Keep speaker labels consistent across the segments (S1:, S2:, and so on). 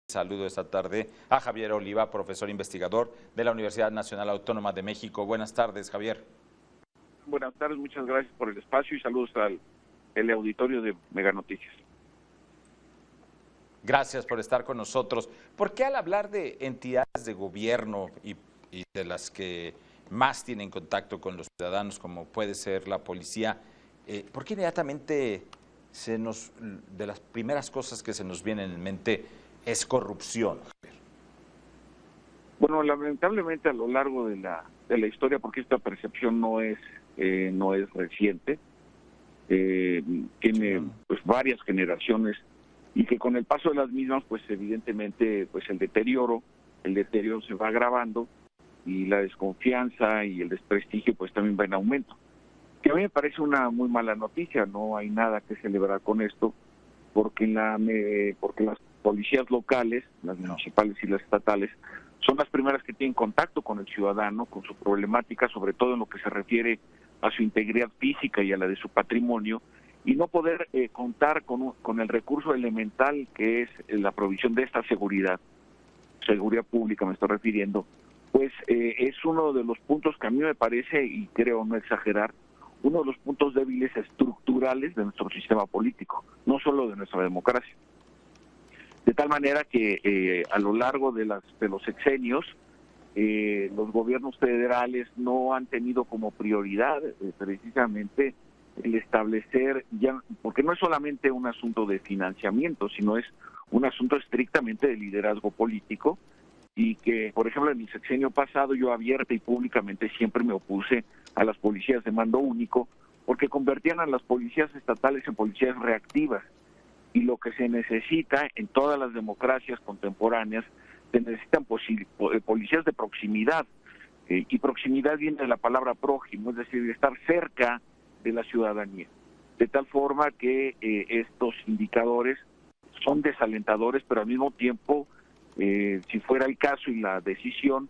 S1: Saludo esta tarde a Javier Oliva, profesor investigador de la Universidad Nacional Autónoma de México. Buenas tardes, Javier.
S2: Buenas tardes, muchas gracias por el espacio y saludos al auditorio de Mega Noticias.
S1: Gracias por estar con nosotros. ¿Por qué al hablar de entidades de gobierno y de las que más tienen contacto con los ciudadanos, como puede ser la policía, por qué inmediatamente de las primeras cosas que se nos vienen en mente es corrupción?
S2: Bueno, lamentablemente a lo largo de la historia, porque esta percepción no es reciente, tiene pues varias generaciones, y que con el paso de las mismas, pues evidentemente pues el deterioro se va agravando, y la desconfianza y el desprestigio pues también va en aumento. Que a mí me parece una muy mala noticia. No hay nada que celebrar con esto, porque las policías locales, las municipales y las estatales, son las primeras que tienen contacto con el ciudadano, con su problemática, sobre todo en lo que se refiere a su integridad física y a la de su patrimonio, y no poder contar con el recurso elemental que es la provisión de esta seguridad pública me estoy refiriendo, pues es uno de los puntos que a mí me parece, y creo no exagerar, uno de los puntos débiles estructurales de nuestro sistema político, no solo de nuestra democracia. De tal manera que a lo largo de los sexenios, los gobiernos federales no han tenido como prioridad precisamente el establecer, porque no es solamente un asunto de financiamiento, sino es un asunto estrictamente de liderazgo político, y que, por ejemplo, en el sexenio pasado yo abierta y públicamente siempre me opuse a las policías de mando único, porque convertían a las policías estatales en policías reactivas. Y lo que se necesita en todas las democracias contemporáneas, se necesitan policías de proximidad, y proximidad viene de la palabra prójimo, es decir, de estar cerca de la ciudadanía, de tal forma que estos indicadores son desalentadores, pero al mismo tiempo, si fuera el caso y la decisión,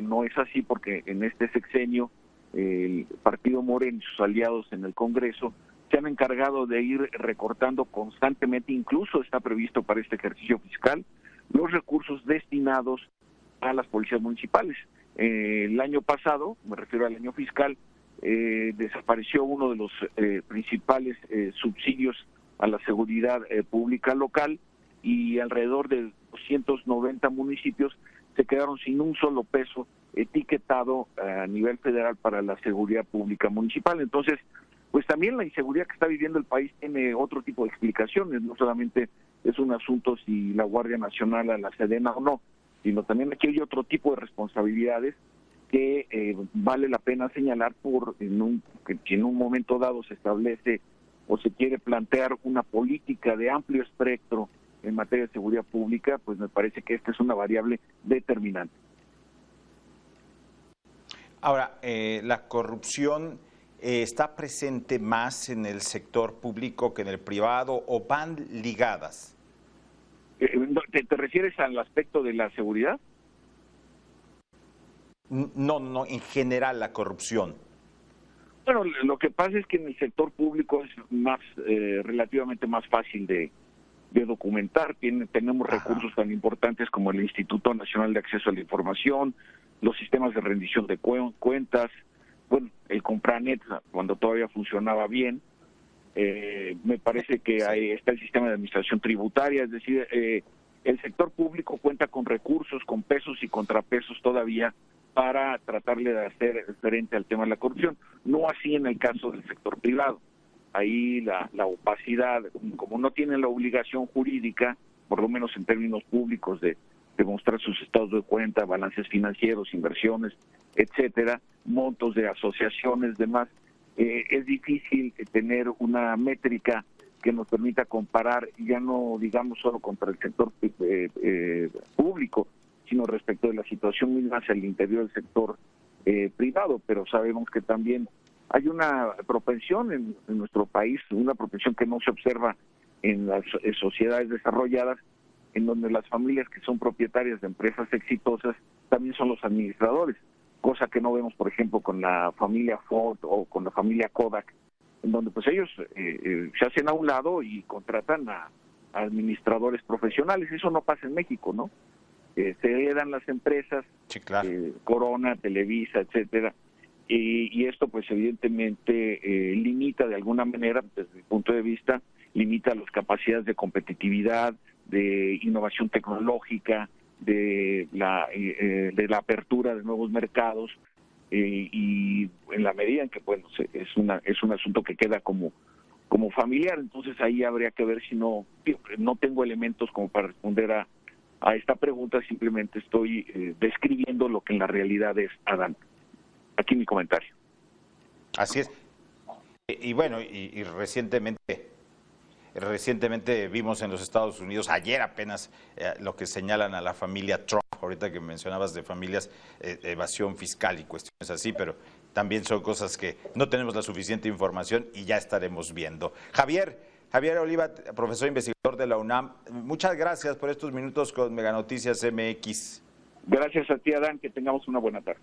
S2: no es así, porque en este sexenio el partido Morena y sus aliados en el Congreso se han encargado de ir recortando constantemente, incluso está previsto para este ejercicio fiscal, los recursos destinados a las policías municipales. El año pasado, me refiero al año fiscal, desapareció uno de los principales subsidios a la seguridad pública local, y alrededor de 290 municipios se quedaron sin un solo peso etiquetado a nivel federal para la seguridad pública municipal. Entonces, pues también la inseguridad que está viviendo el país tiene otro tipo de explicaciones. No solamente es un asunto si la Guardia Nacional a la Sedena o no, sino también aquí hay otro tipo de responsabilidades que vale la pena señalar, que en un momento dado se establece o se quiere plantear una política de amplio espectro en materia de seguridad pública, pues me parece que esta es una variable determinante.
S1: Ahora, la corrupción ¿está presente más en el sector público que en el privado, o van ligadas?
S2: ¿Te refieres al aspecto de la seguridad?
S1: No, en general la corrupción.
S2: Bueno, lo que pasa es que en el sector público es relativamente más fácil de documentar. Tenemos recursos tan importantes como el Instituto Nacional de Acceso a la Información, los sistemas de rendición de cuentas, bueno, el Compranet, cuando todavía funcionaba bien. Me parece que ahí está el sistema de administración tributaria, es decir, el sector público cuenta con recursos, con pesos y contrapesos todavía para tratarle de hacer frente al tema de la corrupción. No así en el caso del sector privado. Ahí la opacidad, como no tienen la obligación jurídica, por lo menos en términos públicos, de demostrar sus estados de cuenta, balances financieros, inversiones, etcétera, montos de asociaciones, demás, es difícil tener una métrica que nos permita comparar, ya no digamos solo contra el sector público, sino respecto de la situación misma hacia el interior del sector privado. Pero sabemos que también hay una propensión en nuestro país, una propensión que no se observa en las sociedades desarrolladas, en donde las familias que son propietarias de empresas exitosas también son los administradores, cosa que no vemos, por ejemplo, con la familia Ford o con la familia Kodak, en donde pues ellos se hacen a un lado y contratan a administradores profesionales. Eso no pasa en México, ¿no? Se heredan las empresas,
S1: sí, claro.
S2: Corona, Televisa, etcétera, y esto pues evidentemente limita de alguna manera, desde mi punto de vista, limita las capacidades de competitividad, de innovación tecnológica, de la apertura de nuevos mercados, y en la medida en que bueno es un asunto que queda como familiar. Entonces ahí habría que ver si no tengo elementos como para responder a esta pregunta, simplemente estoy describiendo lo que en la realidad es, Adán. Aquí mi comentario.
S1: Así es. Y bueno, y recientemente vimos en los Estados Unidos, ayer apenas, lo que señalan a la familia Trump, ahorita que mencionabas de familias, evasión fiscal y cuestiones así, pero también son cosas que no tenemos la suficiente información y ya estaremos viendo. Javier Oliva, profesor investigador de la UNAM, muchas gracias por estos minutos con Mega Noticias MX.
S2: Gracias a ti, Adán, que tengamos una buena tarde.